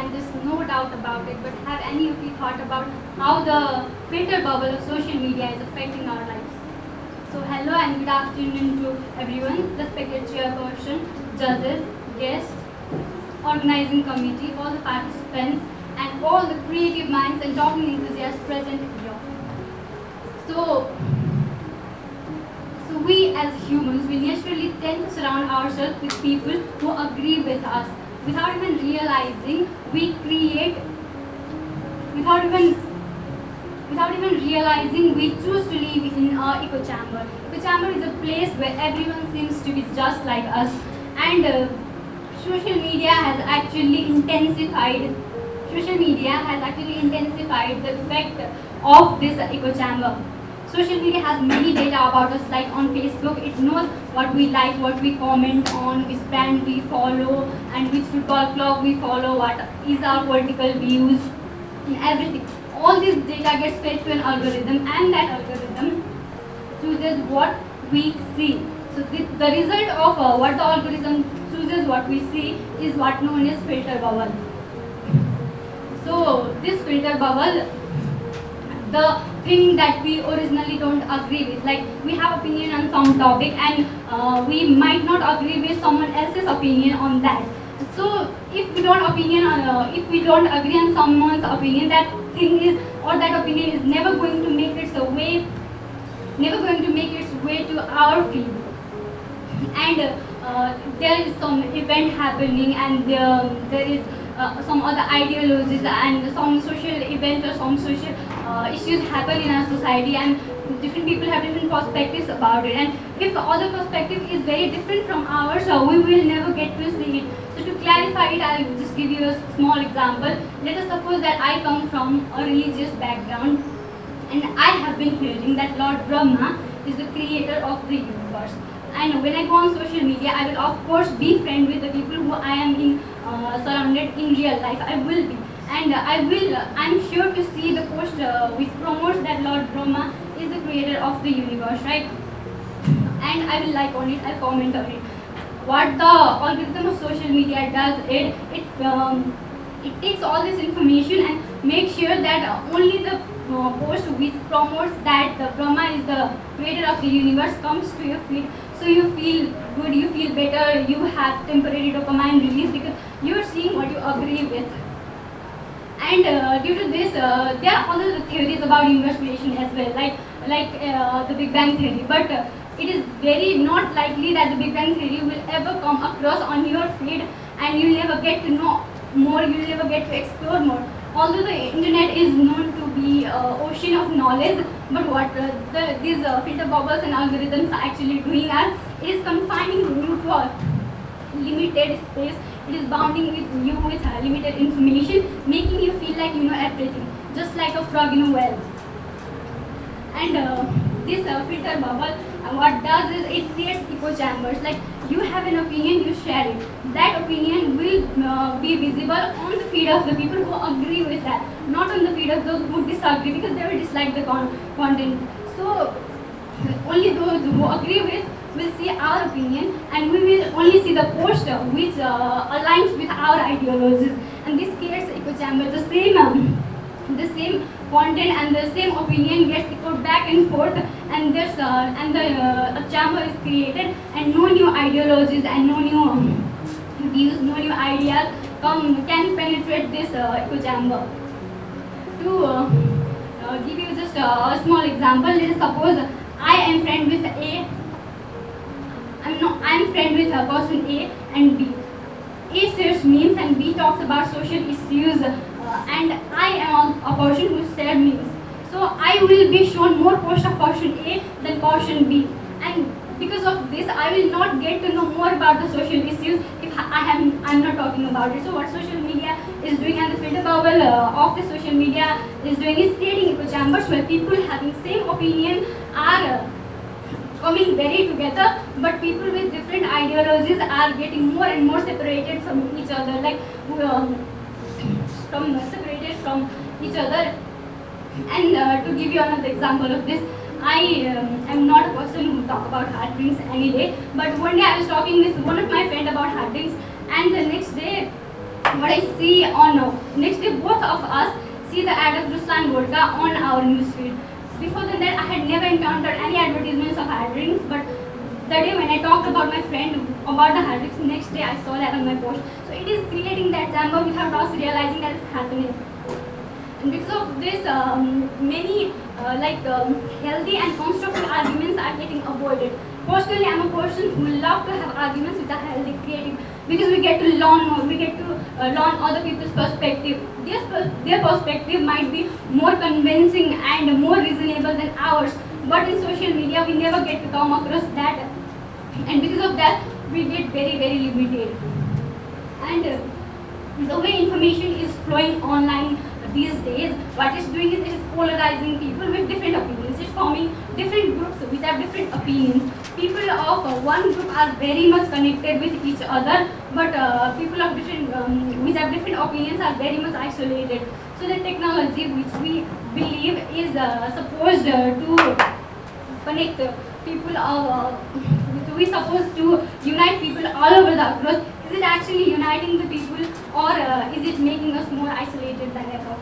and there's no doubt about it, but have any of you thought about how the filter bubble of social media is affecting our lives? So hello and good afternoon to everyone, the respected chairperson, judges, guests, organizing committee, all the participants, and all the creative minds and talking enthusiasts present here. So, so we as humans, we naturally tend to surround ourselves with people who agree with us. Without even realizing, we create, without even realizing, we choose to live in an echo chamber. Echo chamber is a place where everyone seems to be just like us, and social media has actually intensified. Social media has actually intensified the effect of this echo chamber. Social media has many data about us, like on Facebook, it knows what we like, what we comment on, which brand we follow, and which football club we follow, what is our political views, and everything. All this data gets fed to an algorithm, and that algorithm chooses what we see. So the result of what the algorithm chooses what we see is what known as filter bubble. So this filter bubble, the thing that we originally don't agree with, like we have opinion on some topic and we might not agree with someone else's opinion on that. So if we don't agree on someone's opinion, that thing is, or that opinion is never going to make its way to our feed. And there is some event happening, and there is some other ideologies and some social events or some social issues happen in our society, and different people have different perspectives about it. And if the other perspective is very different from ours, we will never get to see it. So to clarify it, I'll just give you a small example. Let us suppose that I come from a religious background, and I have been hearing that Lord Brahma is the creator of the universe. And when I go on social media, I will of course be friend with the people who I am surrounded in real life. I will be, and I'm sure to see the post which promotes that Lord Brahma is the creator of the universe, right? And I will like on it, I'll comment on it. What the algorithm of social media does, it takes all this information and makes sure that only the post which promotes that the Brahma is the creator of the universe comes to your feed. So you feel good, you feel better, you have temporary dopamine release because you are seeing what you agree with. And due to this, there are other theories about universe creation as well, like the Big Bang theory. But it is very not likely that the Big Bang theory will ever come across on your feed, and you'll never get to know more, you'll never get to explore more. Although the internet is known to be an ocean of knowledge, but what these filter bubbles and algorithms are actually doing are, it is confining you to a limited space. It is bounding with you with limited information, making you feel like you know everything, just like a frog in a well. And this filter bubble, what does is it creates echo chambers. Like you have an opinion, you share it. That opinion will be visible on the feed of the people who agree with that, not on the feed of those who disagree, because they will dislike the content. So only those who agree with will see our opinion, and we will only see the post which aligns with our ideologies. And this creates echo chamber. The same content and the same opinion gets echoed back and forth, and a chamber is created, and no new ideologies and no new views, no new ideas can penetrate this echo chamber. To give you just a small example, let us suppose I am friend with I'm friend with a person A and B. A shares memes and B talks about social issues, and I am a person who shares memes. So I will be shown more posts of person A than person B, and because of this, I will not get to know more about the social issues if I'm not talking about it. So what social media is doing, and the filter bubble of the social media is doing, is creating echo chambers where people having same opinion are coming very together, but people with different ideologies are getting more and more separated from each other, like separated from each other. And to give you another example of this, I am not a person who talk about hard drinks any day, but one day I was talking with one of my friend about hard drinks, and the next day what I see on next day, both of us see the ad of Ruslan vodka on our newsfeed. Before that, I had never encountered any advertisements of hard drinks, but the day when I talked about my friend about the hard drinks, next day I saw that on my post. So it is creating that jammer without us realizing that it's happening. And because of this, many healthy and constructive arguments are getting avoided. Personally, I'm a person who love to have arguments which are healthy, creative, because we get to learn more, we get to learn other people's perspective. Their perspective might be more convincing and more reasonable than ours, but in social media, we never get to come across that. And because of that, we get very, very limited. And the way information is flowing online these days, what it's doing is it is polarizing people with different opinions. It's forming different groups which have different opinions. People of one group are very much connected with each other, but people of different which have different opinions are very much isolated. So the technology which we believe is supposed to connect people of which we supposed to unite people all over the across, is it actually uniting the people, or is it making us more isolated than ever?